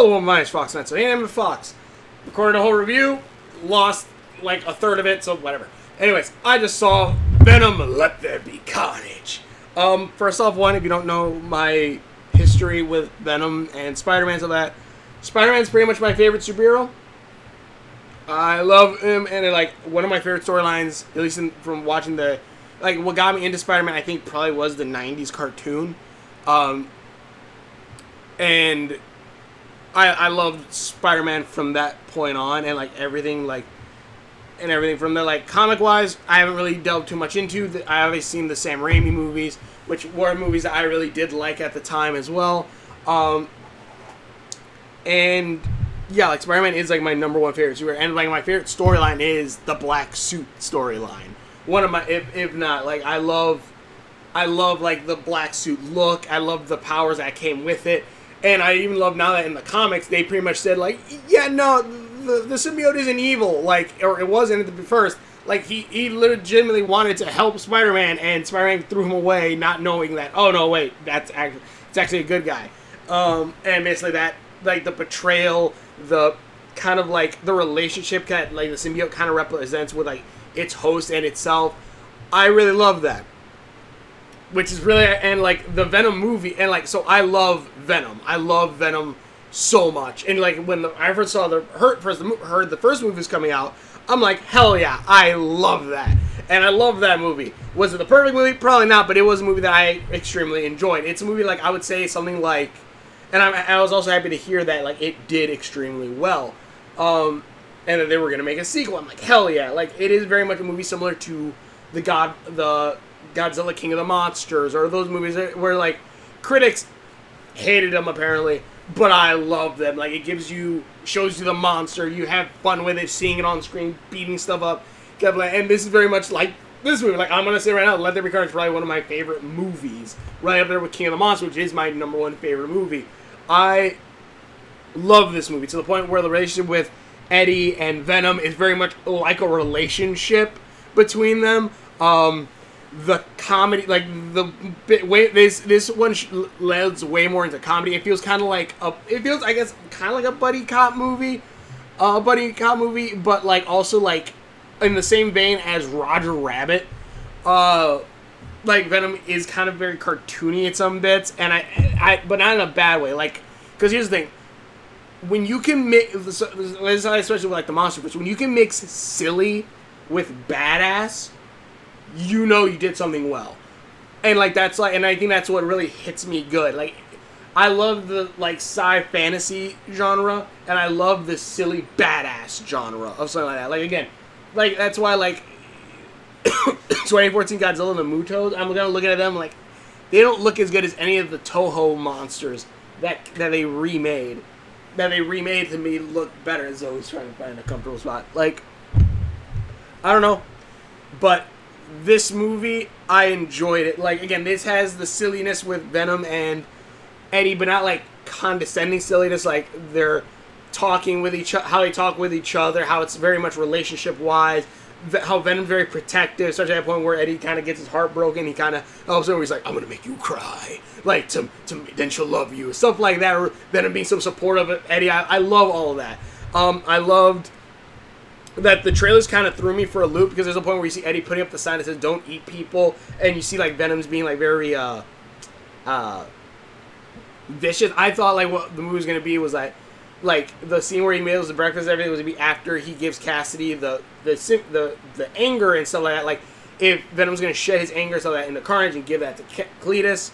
Still a one minus Fox Net. So A&M Fox. Recorded a whole review. Lost like a third of it. So whatever. Anyways, I just saw Venom, Let There Be Carnage. First off, if you don't know my history with Venom and Spider-Man, so that Spider-Man's pretty much my favorite superhero. I love him, and like one of my favorite storylines, at least from watching what got me into Spider-Man, I think probably was the '90s cartoon, and I loved Spider-Man from that point on, and everything from there. Like comic-wise, I haven't really delved too much into. I haven't seen the Sam Raimi movies, which were movies that I really did like at the time as well. And yeah, like Spider-Man is like my number one favorite superhero, and like my favorite storyline is the black suit storyline. One of my, if not, like I love like the black suit look. I love the powers that came with it, and I even love now that in the comics they pretty much said like, yeah, no, the symbiote isn't evil, like, or it wasn't at the first. Like he legitimately wanted to help Spider-Man, and Spider-Man threw him away, not knowing that. Oh no, wait, it's actually a good guy. And basically that, like the betrayal, the kind of like the relationship that like the symbiote kind of represents with like its host and itself. I really love that. Which is really, and like the Venom movie, and like, so I love Venom. I love Venom so much. And like when I first saw heard the first movie was coming out, I'm like, hell yeah, I love that. And I love that movie. Was it the perfect movie? Probably not, but it was a movie that I extremely enjoyed. It's a movie like I would say something like, and I was also happy to hear that like it did extremely well. And that they were gonna make a sequel. I'm like, hell yeah! Like it is very much a movie similar to the Godzilla King of the Monsters, or those movies where like critics hated them apparently, but I love them. Like it shows you the monster, you have fun with it, seeing it on screen, beating stuff up, and this is very much like this movie. Like I'm gonna say right now, Let There Be Carnage is probably one of my favorite movies, right up there with King of the Monsters, which is my number one favorite movie. I love this movie to the point where the relationship with Eddie and Venom is very much like a relationship between them. The comedy, like this one leads way more into comedy. It feels kind of like I guess kind of like a buddy cop movie, but like also like in the same vein as Roger Rabbit. Like Venom is kind of very cartoony at some bits, and I but not in a bad way. Like, because here's the thing. When you can mix, especially with like the monster fish, when you can mix silly with badass, you know you did something well. And like that's like, and I think that's what really hits me good. Like, I love the like sci fantasy genre, and I love the silly badass genre of something like that. Like again, like that's why like 2014 Godzilla and the Mutos, I'm gonna look at them like they don't look as good as any of the Toho monsters that they remade. That they remade to me look better. As always trying to find a comfortable spot. Like, I don't know, but this movie, I enjoyed it. Like, again, this has the silliness with Venom and Eddie, but not like condescending silliness. Like they're talking with each other, how they talk with each other, how it's very much relationship wise. How Venom's very protective, such at a point where Eddie kind of gets his heart broken. He kind of, all of a sudden he's like, I'm going to make you cry. Like, to then she'll love you. Stuff like that. Or Venom being so supportive of Eddie. I love all of that. I loved that the trailers kind of threw me for a loop, because there's a point where you see Eddie putting up the sign that says, don't eat people. And you see, like, Venom's being, like, very, vicious. I thought, like, what the movie was going to be was, like the scene where he meals the breakfast and everything was going to be after he gives Cassidy the anger and stuff like that. Like, if Venom's going to shed his anger so that into Carnage and give that to Cletus.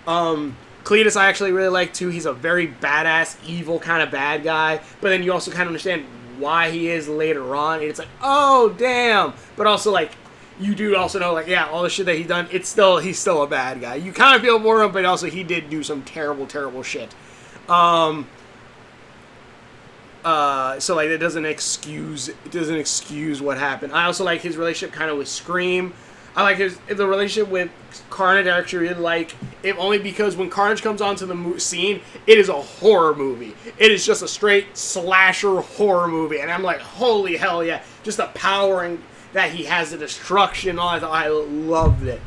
Cletus I actually really like too. He's a very badass, evil kind of bad guy. But then you also kind of understand why he is later on. And it's like, oh, damn. But also, like, you do also know, like, yeah, all the shit that he's done, he's still a bad guy. You kind of feel for him, but also he did do some terrible, terrible shit. So like it doesn't excuse what happened. I also like his relationship kind of with Scream. I like the relationship with Carnage. I actually really like, if only because when Carnage comes onto the scene, it is a horror movie. It is just a straight slasher horror movie, and I'm like, holy hell yeah! Just the power and that he has, the destruction. All that, I loved it.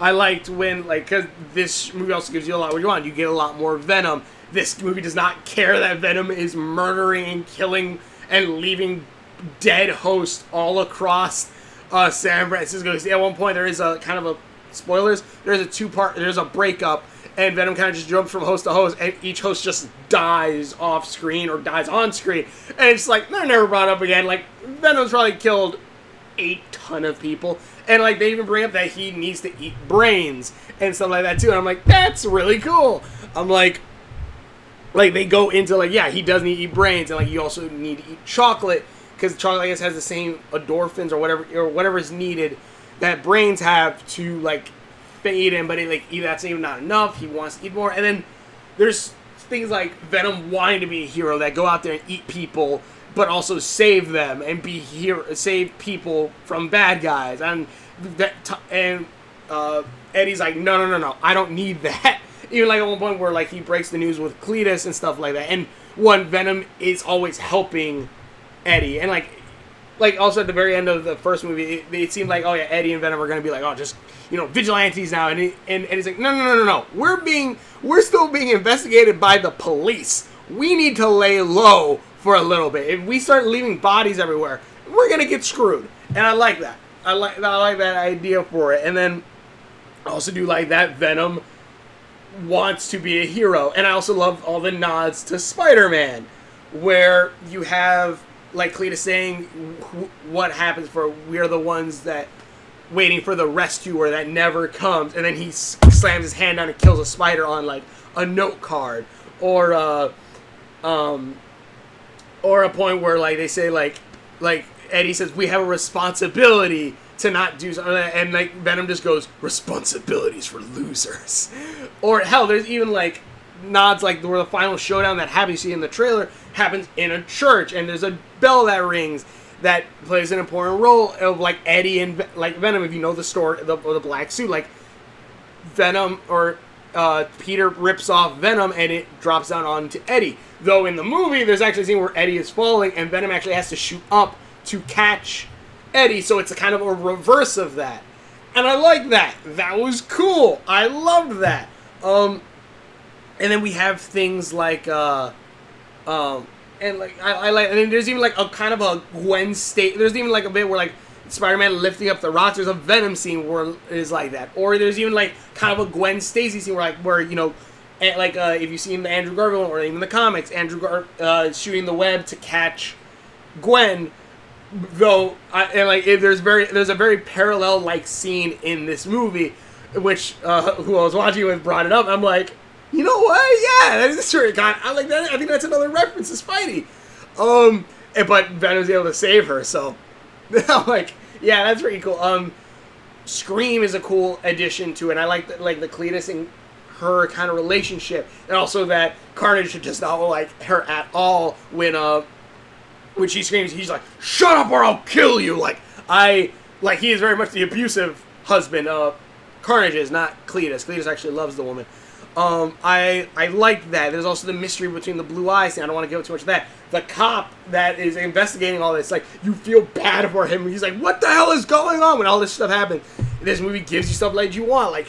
I liked when, like, because this movie also gives you a lot what you want. You get a lot more Venom. this movie does not care that Venom is murdering and killing and leaving dead hosts all across San Francisco. At one point, there is a kind of a spoilers. There's a breakup, and Venom kind of just jumps from host to host, and each host just dies off screen or dies on screen, and it's like they're never brought up again. Like Venom's probably killed 8 ton of people, and like they even bring up that he needs to eat brains and stuff like that too. And I'm like, that's really cool. I'm like they go into like, yeah, he does need to eat brains, and like you also need to eat chocolate because chocolate, I guess, has the same endorphins or whatever is needed that brains have to like feed him, but that's even not enough. He wants to eat more, and then there's things like Venom wanting to be a hero that go out there and eat people, but also save them and save people from bad guys, and Eddie's like, no, I don't need that. Even like at one point where like he breaks the news with Cletus and stuff like that, and Venom is always helping Eddie, and like also at the very end of the first movie, it seemed like, oh yeah, Eddie and Venom are gonna be like, oh, just vigilantes now, and Eddie's like, no, we're still being investigated by the police. We need to lay low for a little bit. If we start leaving bodies everywhere, we're gonna get screwed, and I like that. I like that idea for it, and then I also do like that Venom wants to be a hero, and I also love all the nods to Spider-Man, where you have like Cletus saying what happens for we are the ones that waiting for the rescuer that never comes, and then he slams his hand down and kills a spider on like a note card, or a point where like they say like Eddie says we have a responsibility to not do something, and like Venom just goes, responsibilities for losers. Or hell, there's even like nods like where the final showdown that happens, you see in the trailer, happens in a church, and there's a bell that rings that plays an important role of like Eddie and like Venom. If you know the story, the black suit, like Venom or Peter rips off Venom and it drops down onto Eddie. Though in the movie, there's actually a scene where Eddie is falling and Venom actually has to shoot up to catch Eddie, so it's a kind of a reverse of that. And I like that. That was cool. I loved that. And then we have things like and like I like, and then there's even like a kind of a Gwen state. There's even like a bit where like Spider-Man lifting up the rocks. There's a Venom scene where it is like that. Or there's even like kind of a Gwen Stacy scene where if you've seen the Andrew Garfield or even the comics, Andrew shooting the web to catch Gwen. Though there's a very parallel like scene in this movie, which who I was watching with brought it up. I'm like, you know what? Yeah, that is a story. I like that. I think that's another reference to Spidey. But Venom's able to save her, so I'm like, yeah, that's pretty cool. Scream is a cool addition to it. And I like the Cletus and her kind of relationship, and also that Carnage should just not like her at all when she screams, he's like, shut up or I'll kill you. He is very much the abusive husband. Carnage is, not Cletus. Cletus actually loves the woman. I like that. There's also the mystery between the blue eyes thing. I don't want to give too much of that. The cop that is investigating all this, like, you feel bad for him. He's like, what the hell is going on when all this stuff happens? This movie gives you stuff like you want. Like,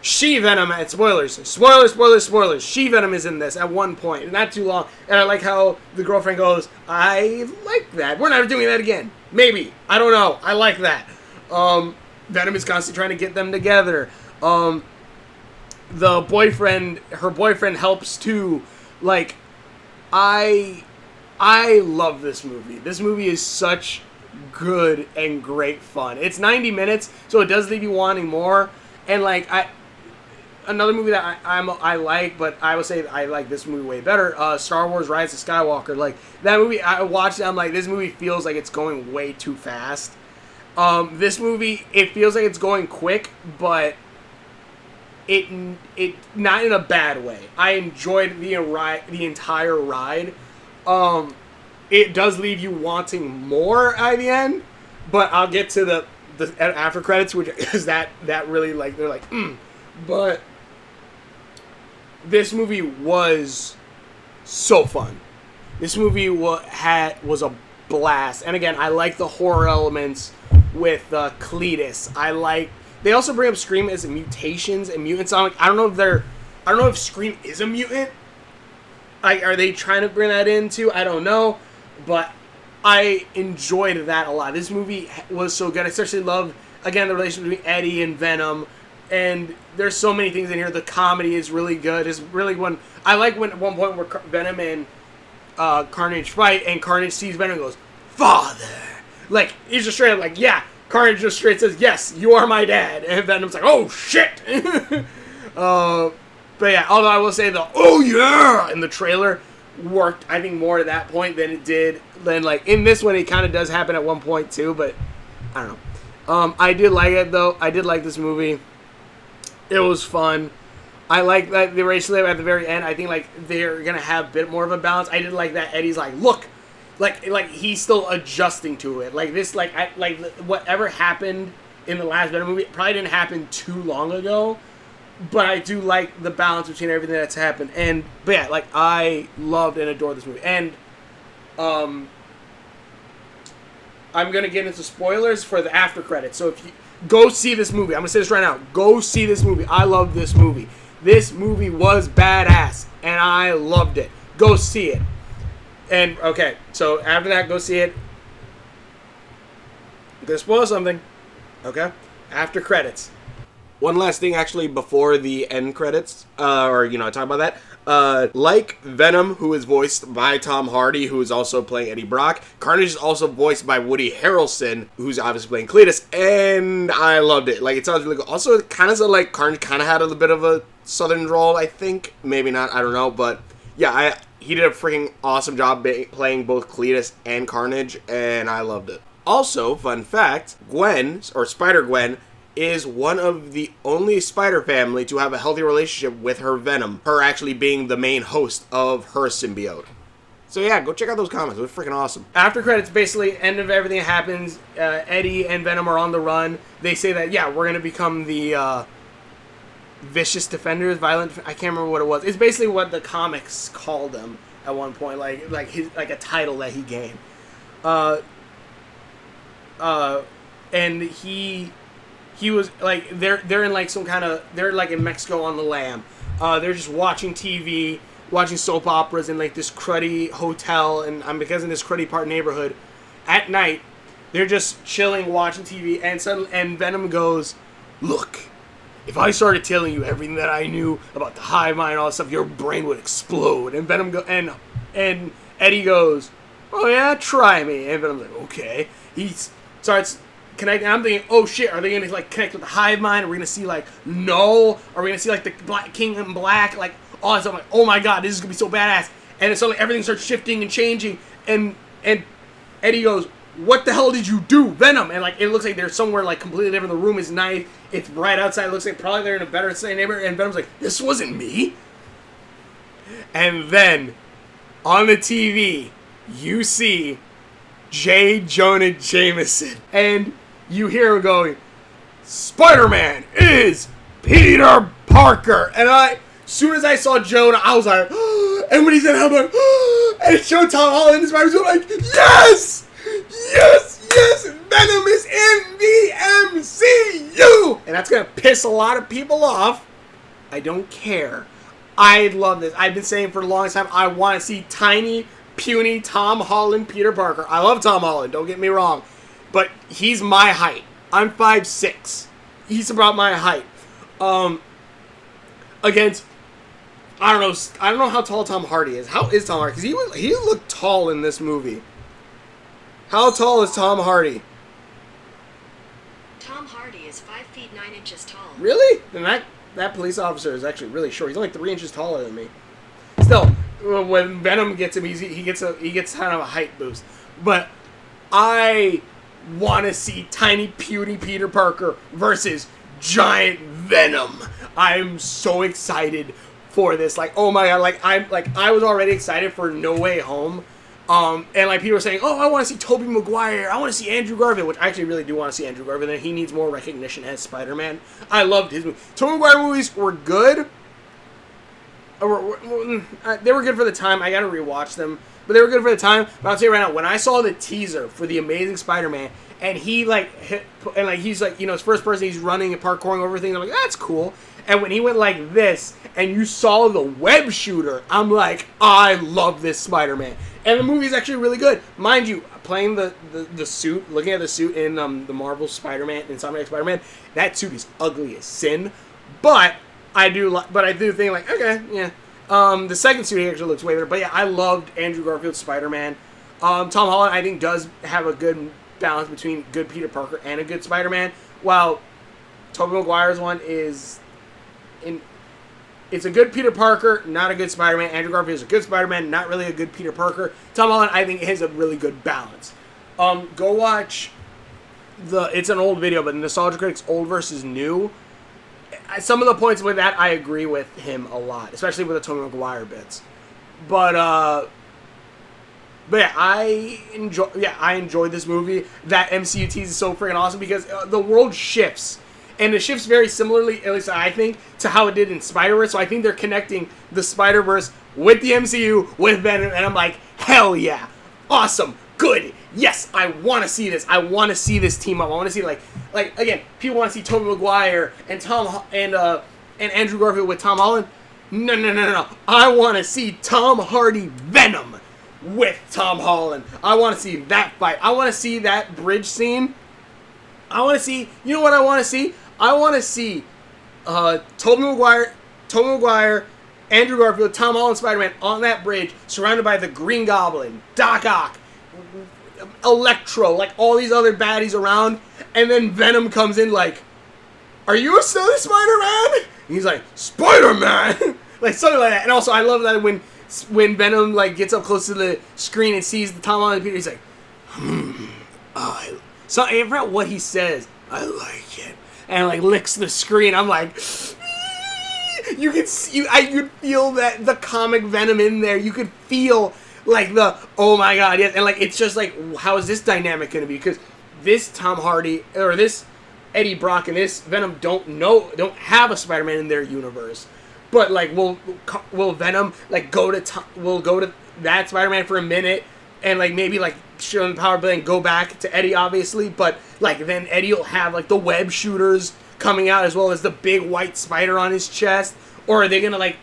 She-Venom, and spoilers, She-Venom is in this at one point, not too long, and I like how the girlfriend goes, I like that, we're never doing that again, maybe, I don't know, I like that. Venom is constantly trying to get them together. Her boyfriend helps too. Like, I love this movie. This movie is such good and great fun. It's 90 minutes, so it does leave you wanting more, and like, another movie that I like, but I would say I like this movie way better. Star Wars: Rise of Skywalker. Like that movie, I watched it. I'm like, this movie feels like it's going way too fast. This movie, it feels like it's going quick, but it not in a bad way. I enjoyed the entire ride. It does leave you wanting more at the end, but I'll get to the after credits, which is that really like they're like, but. This movie was so fun. This movie was a blast. And again, I like the horror elements with Cletus. I like they also bring up Scream as mutations and mutants. I'm like, I don't know if Scream is a mutant. Like, are they trying to bring that into? I don't know, but I enjoyed that a lot. This movie was so good. I especially love, again, the relationship between Eddie and Venom, and there's so many things in here. The comedy is really good. It's really I like when at one point where Venom and Carnage fight, and Carnage sees Venom and goes, "Father!" Like, he's just straight up like, yeah. Carnage just straight says, "Yes, you are my dad," and Venom's like, "Oh shit!" But yeah, although I will say the "oh yeah" in the trailer worked, I think, more at that point than it did. Then, like, in this one, it kind of does happen at one point, too, but I don't know. I did like it, though. I did like this movie. It was fun. I like that the race at the very end. I think, like, they're going to have a bit more of a balance. I did like that Eddie's like, look, like he's still adjusting to it. Like, this, like whatever happened in the last Venom movie probably didn't happen too long ago. But I do like the balance between everything that's happened. But yeah, like, I loved and adored this movie. And I'm going to get into spoilers for the after credits. So if you go see this movie, I'm going to say this right now. Go see this movie. I love this movie. This movie was badass, and I loved it. Go see it. And, okay, so after that, go see it. I'm going to spoil something. Okay? After credits. One last thing, actually, before the end credits, talk about that. Like Venom, who is voiced by Tom Hardy, who is also playing Eddie Brock, Carnage is also voiced by Woody Harrelson, who's obviously playing Cletus, and I loved it. Like, it sounds really good. Also, it kind of sounded like Carnage kind of had a little bit of a southern drawl, I think. Maybe not, I don't know, but yeah, he did a freaking awesome job playing both Cletus and Carnage, and I loved it. Also, fun fact, Gwen, or Spider-Gwen, is one of the only Spider family to have a healthy relationship with her Venom, her actually being the main host of her symbiote. So yeah, go check out those comics. It was freaking awesome. After credits, basically, end of everything happens. Eddie and Venom are on the run. They say that, yeah, we're going to become the Vicious Defenders, Violent... I can't remember what it was. It's basically what the comics called them at one point, like a title that he gained. And he was, like, they're in, like, some kind of... They're, like, in Mexico on the lam. They're just watching TV, watching soap operas in, like, this cruddy hotel, and because in this cruddy part neighborhood. At night, they're just chilling, watching TV, and Venom goes, "Look, if I started telling you everything that I knew about the hive mind and all that stuff, your brain would explode." And Venom and Eddie goes, "Oh yeah, try me." And Venom's like, "Okay." He starts connecting. I'm thinking, oh shit, are they gonna, like, connect with the hive mind? Are we gonna see, like, Null? Are we gonna see, like, the Black King in Black? Like, all that stuff. I'm like, oh my god, this is gonna be so badass. And so, like, everything starts shifting and changing, and Eddie goes, "What the hell did you do, Venom?" And, like, it looks like they're somewhere, like, completely different. The room is nice. It's right outside. It looks like probably they're in a better neighborhood. And Venom's like, "This wasn't me." And then, on the TV, you see J. Jonah Jameson. And you hear him going, "Spider-Man is Peter Parker." And as soon as I saw Jonah, I was like, and when he said, I'm like, and it showed Tom Holland in his mind, I'm like, yes! Yes! Yes! Venom is in the MCU! And that's going to piss a lot of people off. I don't care. I love this. I've been saying for the longest time, I want to see tiny, puny Tom Holland Peter Parker. I love Tom Holland, don't get me wrong. But he's my height. I'm 5'6". He's about my height. Against, I don't know how tall Tom Hardy is. How is Tom Hardy? Because he looked tall in this movie. How tall is Tom Hardy? Tom Hardy is 5 feet 9 inches tall. Really? Then that police officer is actually really short. He's only 3 inches taller than me. Still, when Venom gets him, he gets kind of a height boost. But I want to see tiny, puny Peter Parker versus giant Venom. I'm so excited for this. Like, oh my god, I was already excited for No Way Home. And, like, people were saying, oh, I want to see Tobey Maguire. I want to see Andrew Garfield, which I actually really do want to see Andrew Garfield, and he needs more recognition as Spider-Man. I loved his movie. Tobey Maguire movies were good. They were good for the time. I gotta rewatch them. But they were good for the time. But I'll tell you right now, when I saw the teaser for The Amazing Spider-Man, and he like he's like, you know, his first person, he's running and parkouring over things. I'm like, that's cool. And when he went like this, and you saw the web shooter, I'm like, I love this Spider-Man. And the movie is actually really good, mind you. Playing the suit, looking at the suit in the Marvel Spider-Man, Insomniac Spider-Man, that suit is ugly as sin. But I do think like, okay, yeah. The second suit actually looks way better. But yeah, I loved Andrew Garfield's Spider-Man. Tom Holland, I think, does have a good balance between good Peter Parker and a good Spider-Man. While Tobey Maguire's one is it's a good Peter Parker, not a good Spider-Man. Andrew Garfield is a good Spider-Man, not really a good Peter Parker. Tom Holland, I think, has a really good balance. Go watch it's an old video, but Nostalgia Critics Old versus New. Some of the points with that, I agree with him a lot, especially with the Tobey Maguire bits. But yeah, I enjoyed this movie. That MCU tease is so freaking awesome because the world shifts. And it shifts very similarly, at least I think, to how it did in Spider-Verse. So I think they're connecting the Spider-Verse with the MCU, with Venom, and I'm like, hell yeah. Awesome. Good. Yes, I want to see this. I want to see this team up. I want to see, like again, people want to see Tobey Maguire and and Andrew Garfield with Tom Holland. No. I want to see Tom Hardy Venom with Tom Holland. I want to see that fight. I want to see that bridge scene. I want to see, you know what I want to see? I want to see Tobey Maguire, Andrew Garfield, Tom Holland, Spider-Man on that bridge, surrounded by the Green Goblin, Doc Ock, Electro, like all these other baddies around, and then Venom comes in like, "Are you still the Spider-Man?" And he's like, "Spider-Man," like something like that. And also, I love that when Venom like gets up close to the screen and sees the Tom Holland Peter, he's like, So I forgot what he says. I like it, and like licks the screen. I'm like, you could feel that the comic Venom in there. You could feel like the oh my god, yes, and like it's just like how is this dynamic going to be? Because this Tom Hardy or this Eddie Brock and this Venom don't have a Spider-Man in their universe, but like will Venom like go to that Spider-Man for a minute and like maybe like show him the power play and go back to Eddie, obviously, but like then Eddie will have like the web shooters coming out as well as the big white spider on his chest, or are they gonna like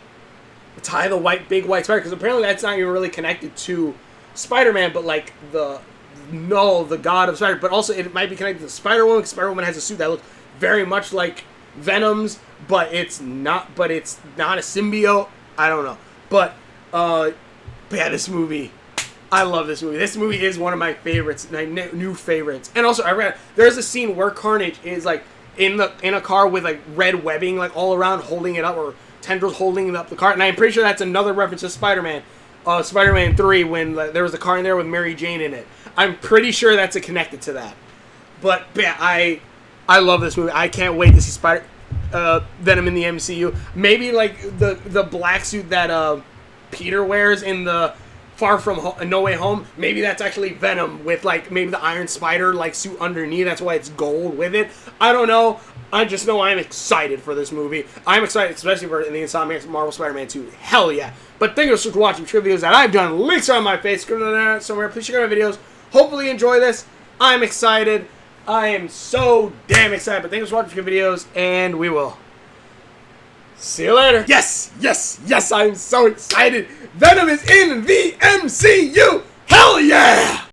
tie the big white spider, because apparently that's not even really connected to Spider-Man, but like the god of Spider, but also it might be connected to Spider-Woman, because Spider-Woman has a suit that looks very much like Venom's, but it's not a symbiote. I don't know, but yeah, this movie, I love this movie. This movie is one of my favorites, my new favorites. And also, there's a scene where Carnage is like in a car with like red webbing like all around, holding it up, or tendrils holding up the car. And I'm pretty sure that's another reference to Spider-Man, Spider-Man 3, when there was a car in there with Mary Jane in it. I'm pretty sure that's connected to that. But yeah, I love this movie. I can't wait to see Venom in the MCU. Maybe like the black suit that Peter wears in the Far From Home, No Way Home, maybe that's actually Venom with like maybe the Iron Spider like suit underneath. That's why it's gold with it. I don't know. I just know I'm excited for this movie. I'm excited, especially for the Insomniac Marvel Spider-Man 2. Hell yeah. But thank you so much for watching videos that I've done. Links are on my face. Go to somewhere. Please check out my videos. Hopefully you enjoy this. I'm excited. I am so damn excited. But thank you for watching videos, and we will see you later. Yes, I'm so excited. Venom is in the MCU. Hell yeah!